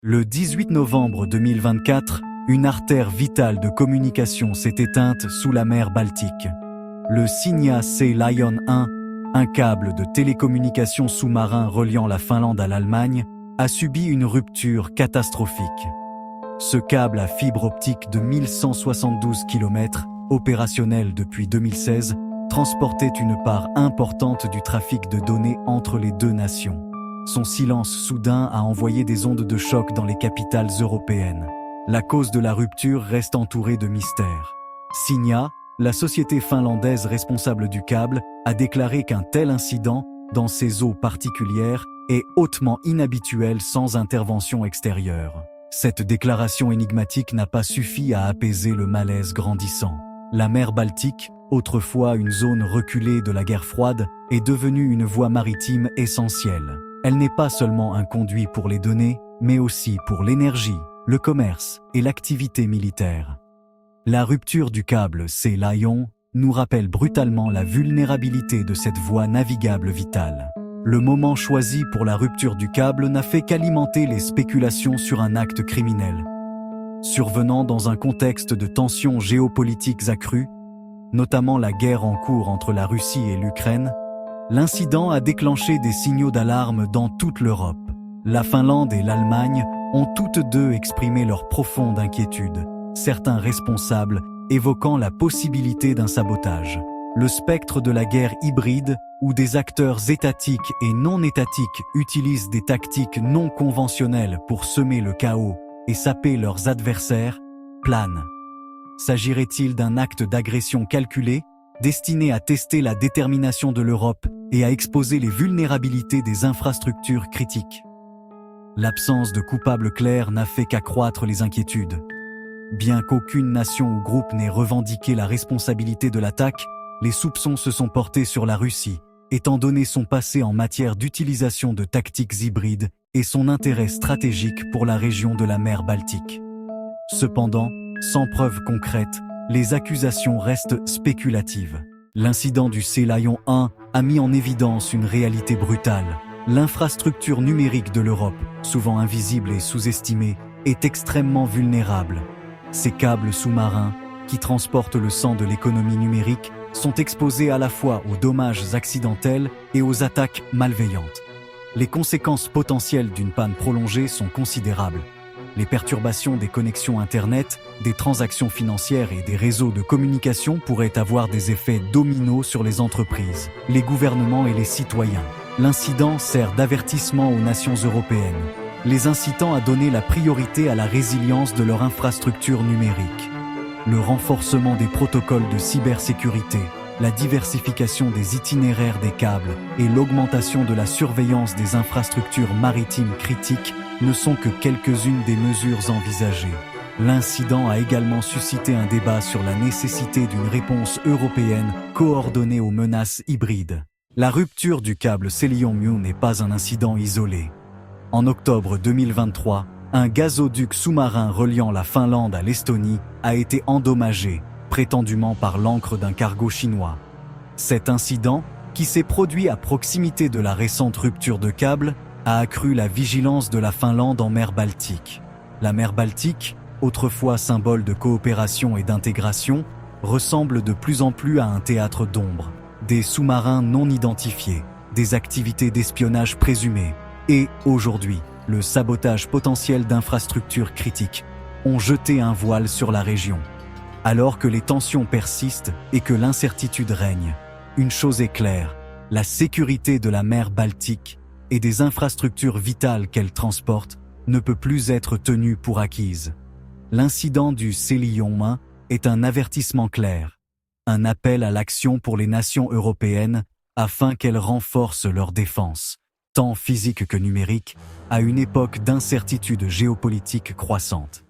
Le 18 novembre 2024, une artère vitale de communication s'est éteinte sous la mer Baltique. Le Signia Sea Lion 1, un câble de télécommunication sous-marin reliant la Finlande à l'Allemagne, a subi une rupture catastrophique. Ce câble à fibre optique de 1172 km, opérationnel depuis 2016, transportait une part importante du trafic de données entre les deux nations. Son silence soudain a envoyé des ondes de choc dans les capitales européennes. La cause de la rupture reste entourée de mystères. Signia, la société finlandaise responsable du câble, a déclaré qu'un tel incident, dans ces eaux particulières, est hautement inhabituel sans intervention extérieure. Cette déclaration énigmatique n'a pas suffi à apaiser le malaise grandissant. La mer Baltique, autrefois une zone reculée de la guerre froide, est devenue une voie maritime essentielle. Elle n'est pas seulement un conduit pour les données, mais aussi pour l'énergie, le commerce et l'activité militaire. La rupture du câble Sea Lion nous rappelle brutalement la vulnérabilité de cette voie navigable vitale. Le moment choisi pour la rupture du câble n'a fait qu'alimenter les spéculations sur un acte criminel. Survenant dans un contexte de tensions géopolitiques accrues, notamment la guerre en cours entre la Russie et l'Ukraine, l'incident a déclenché des signaux d'alarme dans toute l'Europe. La Finlande et l'Allemagne ont toutes deux exprimé leur profonde inquiétude, certains responsables évoquant la possibilité d'un sabotage. Le spectre de la guerre hybride, où des acteurs étatiques et non étatiques utilisent des tactiques non conventionnelles pour semer le chaos et saper leurs adversaires, plane. S'agirait-il d'un acte d'agression calculé, destiné à tester la détermination de l'Europe et à exposer les vulnérabilités des infrastructures critiques? L'absence de coupables clairs n'a fait qu'accroître les inquiétudes. Bien qu'aucune nation ou groupe n'ait revendiqué la responsabilité de l'attaque, les soupçons se sont portés sur la Russie, étant donné son passé en matière d'utilisation de tactiques hybrides et son intérêt stratégique pour la région de la mer Baltique. Cependant, sans preuves concrètes, les accusations restent spéculatives. L'incident du Sea Lion 1 a mis en évidence une réalité brutale. L'infrastructure numérique de l'Europe, souvent invisible et sous-estimée, est extrêmement vulnérable. Ces câbles sous-marins, qui transportent le sang de l'économie numérique, sont exposés à la fois aux dommages accidentels et aux attaques malveillantes. Les conséquences potentielles d'une panne prolongée sont considérables. Les perturbations des connexions Internet, des transactions financières et des réseaux de communication pourraient avoir des effets dominos sur les entreprises, les gouvernements et les citoyens. L'incident sert d'avertissement aux nations européennes, les incitant à donner la priorité à la résilience de leur infrastructure numérique. Le renforcement des protocoles de cybersécurité, la diversification des itinéraires des câbles et l'augmentation de la surveillance des infrastructures maritimes critiques ne sont que quelques-unes des mesures envisagées. L'incident a également suscité un débat sur la nécessité d'une réponse européenne coordonnée aux menaces hybrides. La rupture du câble Sea Lion n'est pas un incident isolé. En octobre 2023, un gazoduc sous-marin reliant la Finlande à l'Estonie a été endommagé, prétendument par l'encre d'un cargo chinois. Cet incident, qui s'est produit à proximité de la récente rupture de câble, a accru la vigilance de la Finlande en mer Baltique. La mer Baltique, autrefois symbole de coopération et d'intégration, ressemble de plus en plus à un théâtre d'ombre. Des sous-marins non identifiés, des activités d'espionnage présumées, et, aujourd'hui, le sabotage potentiel d'infrastructures critiques ont jeté un voile sur la région. Alors que les tensions persistent et que l'incertitude règne, une chose est claire, la sécurité de la mer Baltique et des infrastructures vitales qu'elle transporte ne peut plus être tenue pour acquise. L'incident du Sea Lion 1 est un avertissement clair, un appel à l'action pour les nations européennes afin qu'elles renforcent leur défense, tant physique que numérique, à une époque d'incertitude géopolitique croissante.